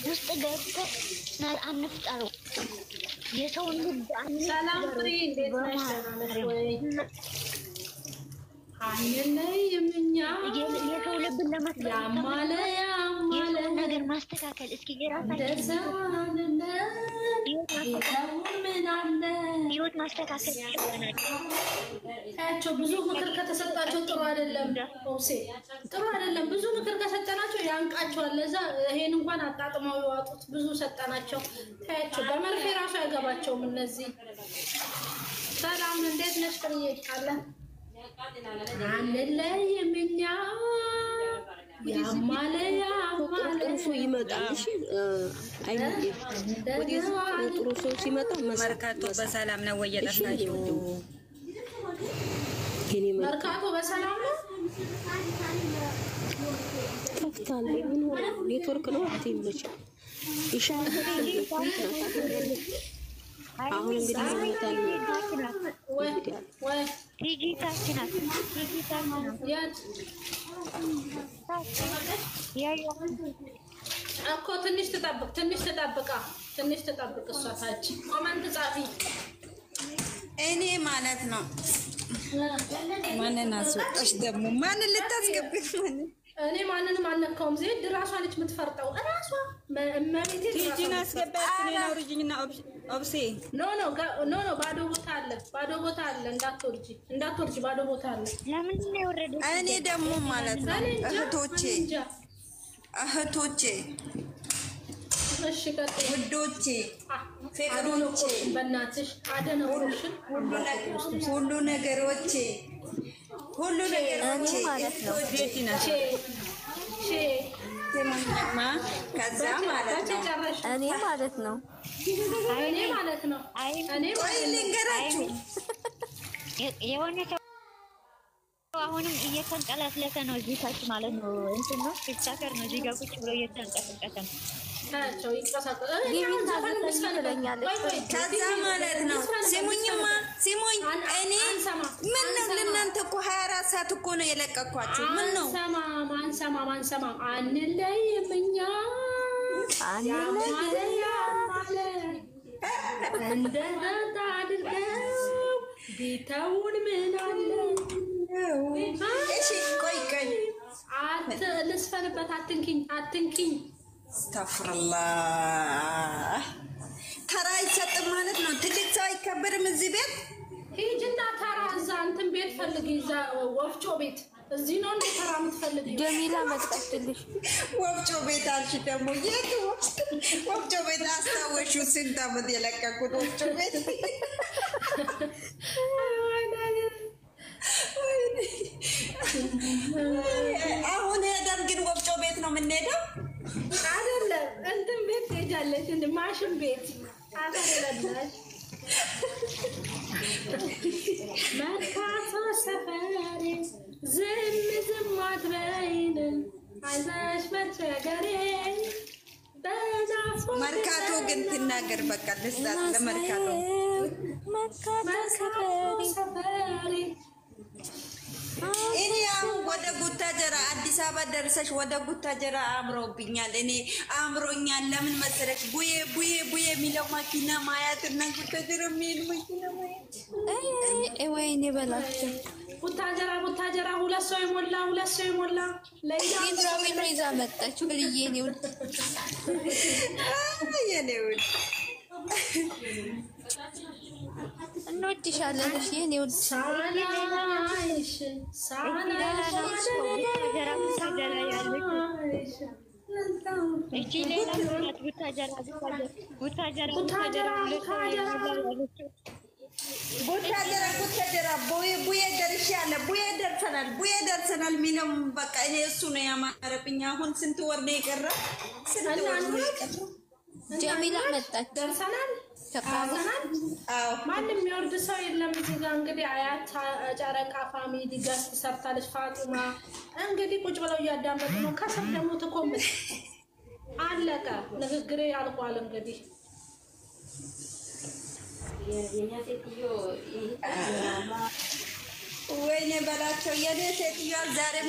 ውስጥ ገብተን አንፍጠረው የሰውን ልብ ሰላም ፍሬ እንዴት ነሽ? ደህና ነሽ ወይ? አንለይ የምኛ የሰው ልብን ለማስተካከል የሰው ነገር ማስተካከል እስኪ የራሳችን ህይወት ማስተካከል ይችላል። ታያቸው ብዙ ምክር ከተሰጣቸው ጥሩ አይደለም። ኦሴ ጥሩ አይደለም። ብዙ ምክር ከሰጠናቸው ያንቃቸዋል። ለዛ ይሄን እንኳን አጣጥመው ይዋጡት። ብዙ ሰጠናቸው። ታያቸው በመርፌ ራሱ አይገባቸውም እነዚህ። ሰላም እንዴት ነሽ? ፍሬ አለ አንለይ የምኛ ያማለያ ጥሩ ይመጣል። እሺ አይኔ ወዲስ ጥሩ ሰው ሲመጣ መርካቶ በሰላም ነው ወይ የጠፋችው? መርካቶ በሰላም ነው ከፍታለ ምን ሆነ? ኔትወርክ ነው አትይመች ይሻል አሁን እንግዲህ ወይ ዲጂታችናት እኮ ትንሽ ተጠብቅ እሷ ታች ኮመንት ጻፊ እኔ ማለት ነው ማንን አስወጣሽ ደግሞ ማንን ልታስገቢ ነው? እኔ ማንንም አልነካውም። ዜድ ራሷ ነች የምትፈርጠው እራሷ ማሚቴ ቲጂን አስገባች ነው ኦሪጂና ኦብሴ ኖ ባዶ ቦታ አለ እንዳትወርጂ ባዶ ቦታ አለ። ለምን ነው የወረደው? እኔ ደግሞ ማለት ነው እህቶቼ እሺ ቀጥይ ውዶቼ ፍቅሮቼ በእናትሽ አደነውሽን ሁሉ ነገሮቼ ማለት ነው ከዛ ማለት ነው እኔ ማለት ነው ቆይ ልንገራችሁ የሆነ ሰው አሁንም እየተንቀላቀለ ነው እዚህ ታች ማለት ነው። እንትን ነው ቲክቶከር ነው እዚህ ጋር ቁጭ ብሎ እየተንቀላቀለ ነው። ታቸው ይቀሳቀሳል። ከዛ ማለት ነው ሲሙኝ እኔ ምን ነው ለእናንተ እኮ 24 ሰዓት እኮ ነው የለቀኳችሁ። ምን ነው ማንሰማ አንለይም እኛ እንደዛ አድርገው ቢተውን ምን አለ? እሺ ቆይ ልስፈልበት። አትንኪኝ አስተፍርላህ ተራ አይሰጥም ማለት ነው። ትልቅ ሰው አይከበርም እዚህ ቤት። ሂጂና ተራ እዛ እንትን ቤት ፈልጊ፣ እዛ ወፍጮ ቤት። እዚህ ነው እንደ ተራ የምትፈልጊው? ጀሚላ መጣችልሽ። ወፍጮ ቤት አልሽ ደግሞ የት ወፍጮ ቤት? አስታወሽው ስንት ዓመት የለቀቁት ወፍጮ ቤት። አሁን ሄደን ግን ወፍጮ ቤት ነው የምንሄደው አይደለም? እንትን ቤት ትሄጃለሽ፣ እንደ ማሽን ቤት አታደርጋለሽ። መርካቶ ሰፈሬ ዝም አትበይን አይዞሽ መቸገሬ መርካቶ ግን ትናገር በቃ ልስጣት ለመርካቶ ሰፈሬ እኔ አሁን ወደ ጉታጀራ አዲስ አበባ ደርሰሽ ወደ ጉታጀራ አምሮብኛል። እኔ አምሮኛል። ለምን መሰለሽ? ቡዬ የሚለው መኪና ማያት እና ጉታጀራ የሚል መኪና ማያት ወይኔ በላቸው። ጉታጀራ ሁለት ሰው ይሞላ ለኢንድራዊን ይዛ መጣች። ብልዬ ነው የኔው እንወድሻለን። እሺ የኔው ጉታጀራ ቡዬ ደርሻለሁ። ቡዬ ደርሰናል ሚለው በቃ እኔ እሱ ነው ያማረብኝ። አሁን ስንት ወር ነው የቀረ? ጀሚላ መጣች። ደርሰናል። ማንም የሚወርድ ሰው የለም እዚህ ጋር። እንግዲህ አያት ጨረቃ ፋሚሊ ገስት ሰርታለች። ፋጡማ እንግዲህ ቁጭ ብለው እያዳመጡ ነው። ከሰብ ደግሞ ትኮምት አለቀ። ንግግሬ አልቋል። እንግዲህ ወይኔ በላቸው የኔ ሴትዮዋ ዛሬም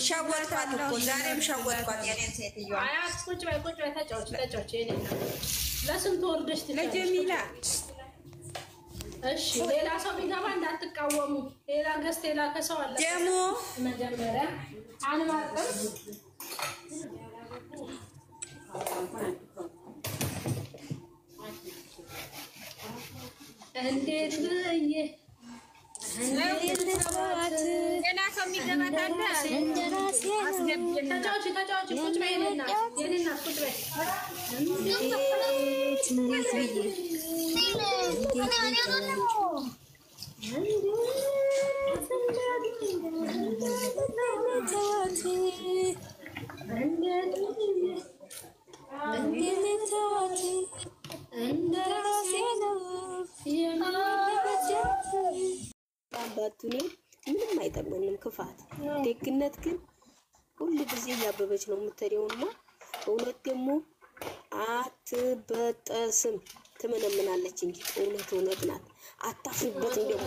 ሸወጥኳት እኮ ዛሬም ሸወጥኳት የኔ ሴትዮዋ። አያት ቁጭ በይ ተጫውች የኔ ለስንት ወርደሽ ለጀሚላ እሺ ሌላ ሰው ቢገባ እንዳትቃወሙ። ሌላ ገስት ሌላ ከሰው አለ ደሞ መጀመሪያ አንማጥር እንዴት ብዬ ሌላ ሰው የሚገባ ካለ ተጫውች ቁጭ በይ የኔና ቁጭ በይ አባቱኔ ምንም አይጠቅመንም ክፋት። ደግነት ግን ሁሉ ጊዜ እያበበች ነው የምትሄደውና እውነት ደግሞ አትበጠስም ትመነምናለች እንጂ እውነት ናት። አታፍሪበትም ደግሞ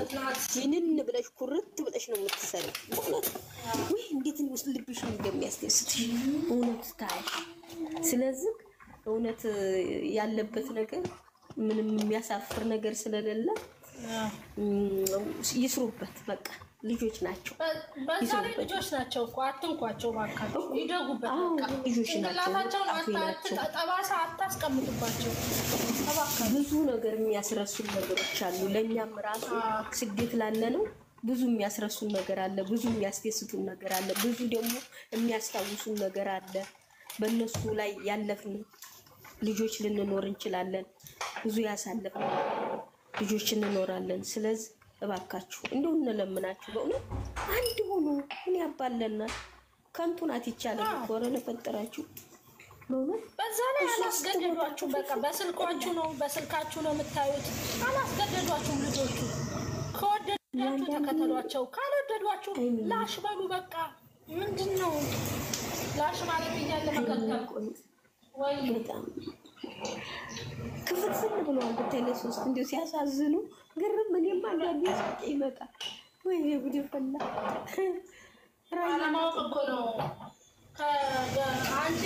ጂንን ብለሽ ኩርት ብለሽ ነው የምትሰሪው። እውነት ወይ እንዴት ነው ልብሽ እንደሚያስደስትሽ እውነት ታይሽ። ስለዚህ እውነት ያለበት ነገር ምንም የሚያሳፍር ነገር ስለሌለ ይስሩበት። በቃ ልጆች ናቸው፣ ልጆች ናቸው እኮ አትንኳቸው፣ ባካችሁ ይደጉበት። በቃ ልጆች ናቸው፣ ጠባሳ አታስቀምጡባቸው። ብዙ ነገር የሚያስረሱን ነገሮች አሉ። ለእኛም ራሱ ስደት ላለ ነው ብዙ የሚያስረሱን ነገር አለ፣ ብዙ የሚያስደስቱን ነገር አለ፣ ብዙ ደግሞ የሚያስታውሱን ነገር አለ። በእነሱ ላይ ያለፍን ልጆች ልንኖር እንችላለን። ብዙ ያሳለፍን ልጆች እንኖራለን። ስለዚህ እባካችሁ እንደው እንለምናችሁ በእውነት አንድ ሆኖ ምን ያባለናል? ከንቱ ናት ይቻላል እኮ ኧረ ለፈጠራችሁ በእውነት። በዛ ላይ አላስገደዷችሁም። በቃ በስልካችሁ ነው የምታዩት። አላስገደዷችሁም። ልጆቹ ከወደዷችሁ ተከተሏቸው፣ ካልወደዷችሁ ላሽ በሉ። በቃ ምንድን ነው ላሽ ማለት እያለ መከተል ወይ በጣም ክፍትፍት ብለዋል። በተለይ ሶስት እንዲሁ ሲያሳዝኑ ግርም እኔማ አንዳንዴ ሳቄ ይመጣል። ወይ ጉድ ፈላ። አለማወቅ እኮ ነው። አንቺ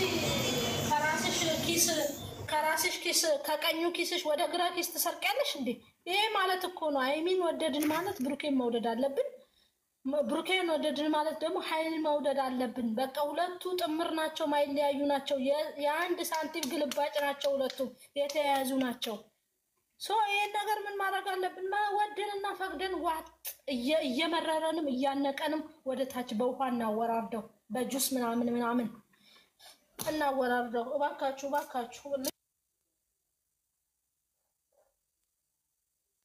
ከራስሽ ኪስ ከቀኙ ኪስሽ ወደ ግራ ኪስ ትሰርቂያለሽ እንዴ? ይሄ ማለት እኮ ነው ሀይሚን ወደድን ማለት ብሩኬን መውደድ አለብን። ብሩኬን ወደድን ማለት ደግሞ ሀይል መውደድ አለብን። በቃ ሁለቱ ጥምር ናቸው፣ ማይለያዩ ናቸው። የአንድ ሳንቲም ግልባጭ ናቸው። ሁለቱ የተያያዙ ናቸው። ይሄን ነገር ምን ማድረግ አለብን? ወደንና ፈቅደን ዋጥ እየመረረንም እያነቀንም ወደ ታች በውሃ እናወራርደው፣ በጁስ ምናምን እናወራርደው። እባካችሁ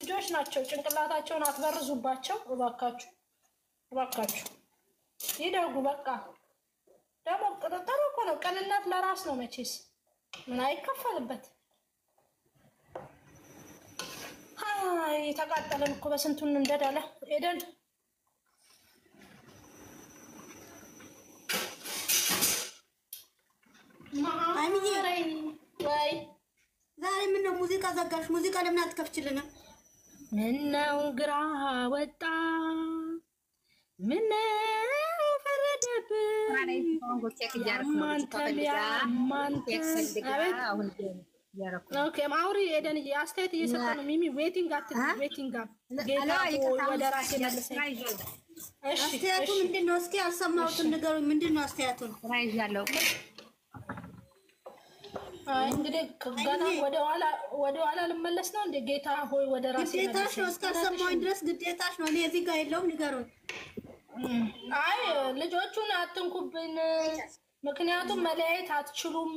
ልጆች ናቸው። ጭንቅላታቸውን አትበርዙባቸው። እባካችሁ ይደጉ። በቃ ደግሞ ጥሩ እኮ ነው። ቅንነት ለራስ ነው መቼስ ምን አይከፈልበት። ተቃጠለን እኮ በስንቱን እንደዳለ ሄደን ወይ ዛሬ ምነው ሙዚቃ ዘጋሽ? ሙዚቃ ለምን አትከፍችልንም? ምነው ግራ ወጣ፣ ምነው ፈረደብን። አውሪ ኤደን አስተያየት እየሰጠ ነው። ሚሚ ዌቲንግ ወደ ራሴ መልሰኝ። አስተያየቱ ምንድን ነው? እስኪ አልሰማሁትም፣ ንገሩኝ። ምንድን ነው አስተያየቱን? እንግዲህ ገና ወደ ኋላ ልመለስ ነው እንደ ጌታ ሆይ ወደ ራሴ ግዴታሽ ነው። እስካልሰማሁኝ ድረስ ግዴታሽ ነው። እኔ እዚህ ጋር የለውም፣ ንገሩኝ። አይ ልጆቹን አትንኩብን፣ ምክንያቱም መለያየት አትችሉም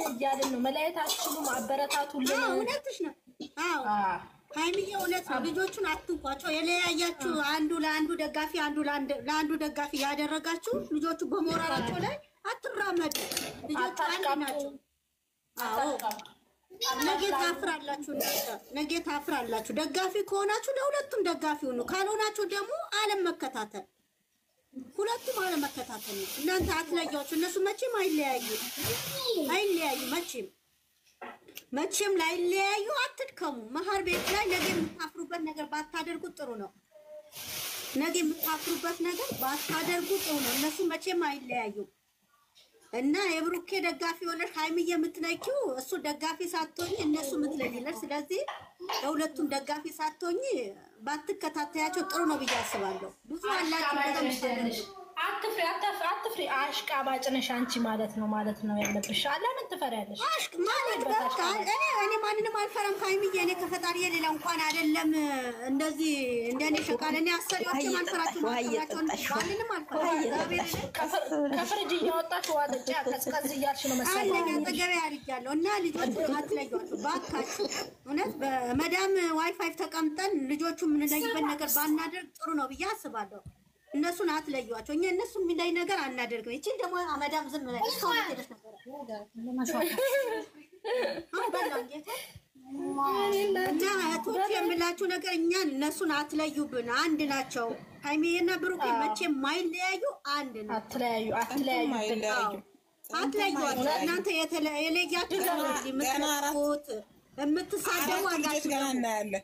እያልን ነው። መለያየት አትችሉም፣ አበረታቱልን። እውነትሽ ነው። አዎ ሀይሚዬ እውነት ነው። ልጆቹን አትንኳቸው። የለያያችሁ አንዱ ለአንዱ ደጋፊ አንዱ ለአንዱ ደጋፊ ያደረጋችሁ ልጆቹ በሞራላቸው ላይ አትራመዱ። ልጆቹ አንድ ናቸው። አዎ ነገ ታፍራላችሁ። ደጋፊ ከሆናችሁ ለሁለቱም ደጋፊ ሁኑ፣ ካልሆናችሁ ደግሞ አለመከታተል፣ ሁለቱም አለመከታተል ነው። እናንተ አትለያችሁ። እነሱ መቼም አይለያዩ መቼም ላይለያዩ። አትድከሙ። መሀል ቤት ላይ ነገ የምታፍሩበት ነገር ባታደርጉ ጥሩ ነው። ነገ የምታፍሩበት ነገር ባታደርጉ ጥሩ ነው። እነሱ መቼም አይለያዩም እና የብሩኬ ደጋፊ ሆነሽ ሀይሚዬ የምትነኪው እሱ ደጋፊ ሳትሆኝ እነሱ የምትለይለት። ስለዚህ ለሁለቱም ደጋፊ ሳትሆኝ ባትከታተያቸው ጥሩ ነው ብዬ አስባለሁ። ብዙ አላችሁ። አትፍሪ። አሽቃባጭ ነሽ አንቺ ማለት ነው ያለብሽ። ለምን ትፈሪያለሽ? አሽቅ ማለት በቃ እኔ ማንንም አልፈራም ሀይሚዬ። እኔ ከፈጣሪ ሌላ እንኳን አይደለም እንደዚህ እንደኔ ሸቃለ እኔ አሰሪዎች ማንፈራቸው ማንንም አልፈራም። ከፍርጅ እያወጣች ዋጥጫ ቀዝቀዝ እያልሽ ነው መሰለኝ። አለኛ ተገበያ አድርጊያለሁ እና ልጆቹ አትለዩዋቸው ባካችሁ። እውነት በመዳም ዋይፋይ ተቀምጠን ልጆቹ የምንለይበት ነገር ባናደርግ ጥሩ ነው ብዬ አስባለሁ። እነሱን አትለዩዋቸው። እኛ እነሱ የሚለይ ነገር አናደርግም። እቺ ደግሞ አመዳም ዝም ብለሽ ሰው ልትደስ ነበር እና እህቶች የምላችሁ ነገር እኛን እነሱን አትለዩብን። አንድ ናቸው። ሀይሚዬና ብሩኬ መቼም ማይለያዩ አንድ ነው። አትለዩዋቸው። እናንተ የለያችሁ የምትቆት የምትሳደቡ አላችሁ እናያለን።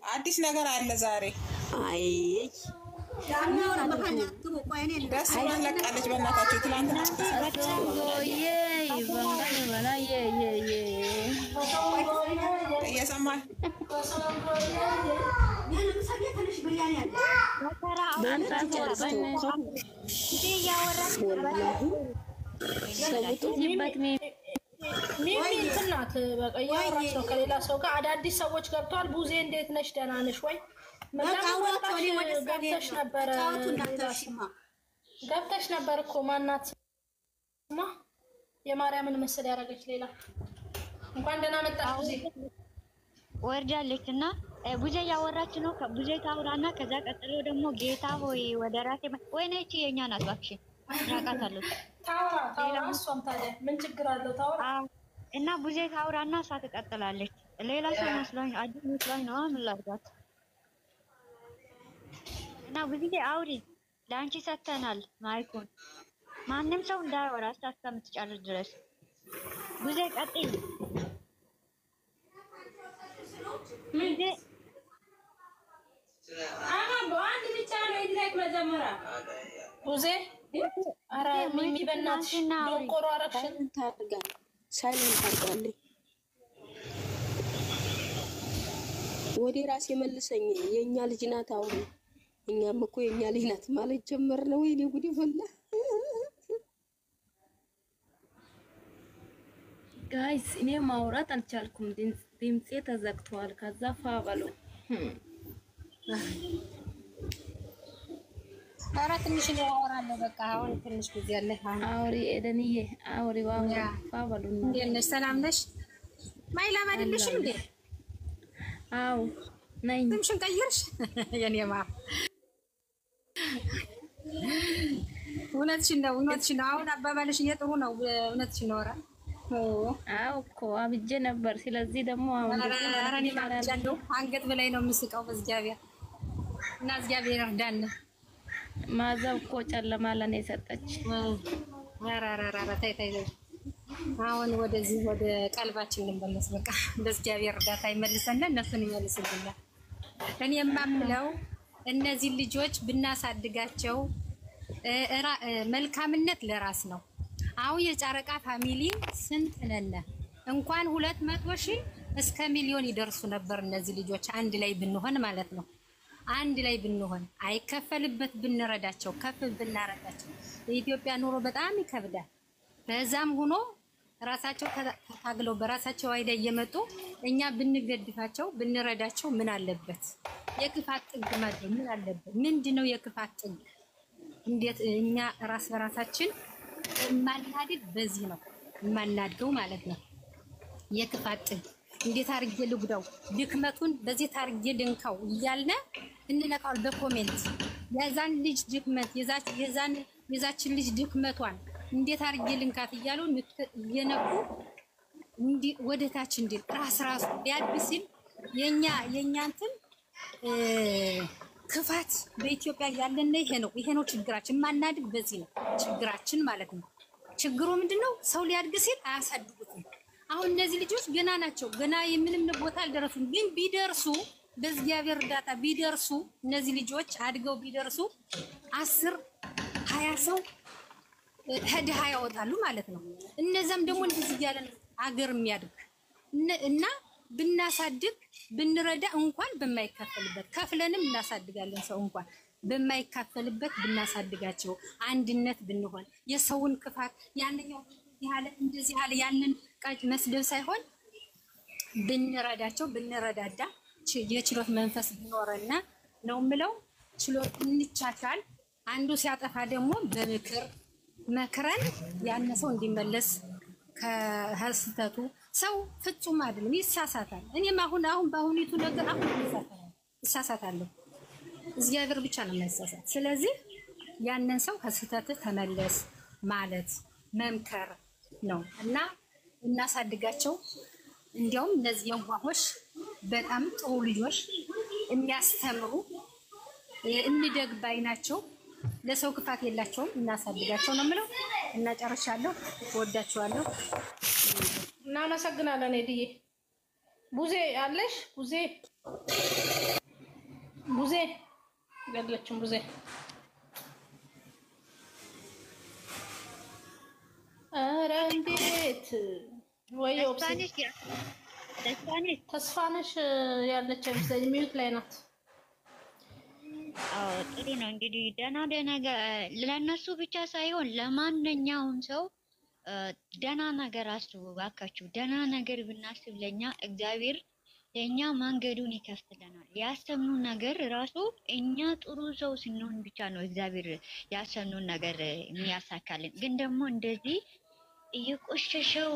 አዲስ ነገር አለ ዛሬ። አይ ደስ ብሎን ለቃለች። በእናታችሁ ትላንትና እየሰማል ሚሚትናት በቃ እያወራች ነው ከሌላ ሰው ጋር። አዳዲስ ሰዎች ገብተዋል። ቡዜ እንዴት ነሽ? ደህና ነሽ ወይ? ገብተሽ ነበር እኮ ማናት ማ የማርያምን ምስል ያደረገች ሌላ። እንኳን ደህና መጣሽ ቡዜ። ወርጃለች እና ቡዜ ያወራች ነው። ከቡዜ ታውራና ከዛ ቀጥሎ ደግሞ ጌታ ሆይ ወደ ራሴ ወይኔ እቺ የኛ ናት እባክሽ ያቃታለሁ። ታውራ እሷም ታዲያ ምን ችግር አለው? ታውራ እና ቡዜ ታውራና እሷ ትቀጥላለች። ሌላ ሰው መስሎኝ አዲስ መስሎኝ ነው። ምን ላድርጋት? እና ቡዜ አውሪ፣ ለአንቺ ሰተናል ማይኩን። ማንም ሰው እንዳያወራ እስከምትጨርስ ድረስ ቡዜ ቀጥይ። ቡዜ በአንድ ብቻ ነው ይድረክ መጀመሪያ ቡዜ አረ ሚሚ በእናትሽ ዶንቆሮ አረግሽን ታርጋለች። ሳይለንት አርጋለች። ወደ ራሴ መልሰኝ። የኛ ልጅ ናት። አውሪ። እኛም እኮ የኛ ልጅ ናት ማለት ጀመርነ። ወይኔ ጉድ ፈላ። ጋይስ እኔ ማውራት አልቻልኩም። ድምጼ ተዘግቷል። ከዛ ፋበሉ ኧረ ትንሽ ነው ያወራለሁ። በቃ አሁን ትንሽ ጊዜ አለ። አውሪ ኤደንዬ አውሪ። ፋበሉ እንዴት ነሽ? ሰላም ነሽ? ማይላም አይደለሽም እንዴ? አው ነኝ። ትንሽን ቀይርሽ የኔ ማር። እውነትሽን ነው። አሁን አባባልሽ እየጥሩ ነው። እውነትሽን ነው። አው እኮ አብጄ ነበር። ስለዚህ ደግሞ አሁን አራኒ ማጫንዶ አንገት በላይ ነው የምስቀው። በእግዚአብሔር እና እግዚአብሔር እርዳን። ማዛው እኮ ጨለማ ለኔ ሰጠች። አራራራ ታይ አሁን ወደዚህ ወደ ቀልባችን እንመለስ። በቃ በእግዚአብሔር እርዳታ ይመልሰና እነሱን ይመልስልናል። እኔ የማምለው እነዚህ ልጆች ብናሳድጋቸው መልካምነት ለራስ ነው። አሁን የጨረቃ ፋሚሊ ስንት ነን? እንኳን 200,000 እስከ ሚሊዮን ይደርሱ ነበር እነዚህ ልጆች አንድ ላይ ብንሆን ማለት ነው። አንድ ላይ ብንሆን አይከፈልበት ብንረዳቸው ከፍ ብናረጋቸው። የኢትዮጵያ ኑሮ በጣም ይከብዳል። በዛም ሆኖ ራሳቸው ታግለው በራሳቸው አይዳ እየመጡ እኛ ብንገድፋቸው ብንረዳቸው ምን አለበት? የክፋት ጥግ ማድረግ ምን አለበት? ምንድነው የክፋት ጥግ? እንዴት እኛ ራስ በራሳችን ማናድድ በዚህ ነው ማናድገው ማለት ነው። የክፋት ጥግ እንዴት አርጌ ልጉዳው ድክመቱን በዚህ ታርጌ ልንካው እያልነ እንነካው በኮሜንት የዛን ልጅ ድክመት የዛችን ልጅ ድክመቷን እንዴት አርጌ ልንካት እያሉ የነቁ እንዲ ወደታች እንዲል ራሱ ሊያድብሲል የኛ እንትን ክፋት በኢትዮጵያ ያለና ይሄ ነው ችግራችን። ማናድግ በዚህ ነው ችግራችን ማለት ነው። ችግሩ ምንድነው? ሰው ሊያድግ ሲል አያሳድጉትም። አሁን እነዚህ ልጆች ገና ናቸው። ገና የምንም ቦታ አልደረሱም። ግን ቢደርሱ በእግዚአብሔር እርዳታ ቢደርሱ እነዚህ ልጆች አድገው ቢደርሱ 10 20 ሰው ድሃ ያወጣሉ ማለት ነው። እነዛም ደግሞ እንደዚህ ያለ አገር የሚያድግ እና ብናሳድግ ብንረዳ እንኳን በማይካፈልበት ከፍለንም እናሳድጋለን። ሰው እንኳን በማይካፈልበት ብናሳድጋቸው አንድነት ብንሆን የሰውን ክፋት ያንኛው ያለ እንደዚህ ያለ ያንን ቃጭ መስደብ ሳይሆን ብንረዳቸው ብንረዳዳ የችሎት መንፈስ ቢኖርና ነው ምለው ችሎት እንቻቻል። አንዱ ሲያጠፋ ደግሞ በምክር መክረን ያነሰው እንዲመለስ ከህስተቱ ሰው ፍጹም አይደለም፣ ይሳሳታል። እኔም አሁን በአሁኒቱ ነገር ይሳሳታለሁ። እግዚአብሔር ብቻ ነው የማይሳሳት። ስለዚህ ያንን ሰው ከስተት ተመለስ ማለት መምከር ነው እና እናሳድጋቸው። እንዲያውም እነዚህ የዋሆች በጣም ጥሩ ልጆች የሚያስተምሩ እንደግ ባይ ናቸው። ለሰው ክፋት የላቸውም። እናሳድጋቸው ነው የምለው እና ጨርሻለሁ። ወዳችኋለሁ። እናመሰግናለን። ሄድዬ ቡዜ አለሽ? ቡዜ ገለችም ቡዜ ኧረ እንዴት ወይ ተስፋነሽ ያለች አይመስለኝም። ሚዩት ላይ ናት። ጥሩ ነው እንግዲህ ደህና ለነሱ ብቻ ሳይሆን ለማንኛውም ሰው ደህና ነገር አስቡ ባካችሁ። ደህና ነገር ብናስብ ለኛ እግዚአብሔር ለኛ መንገዱን ይከፍትልናል። ያሰብነው ነገር ራሱ እኛ ጥሩ ሰው ስንሆን ብቻ ነው እግዚአብሔር ያሰብነው ነገር የሚያሳካልን። ግን ደግሞ እንደዚህ እየቆሸሸው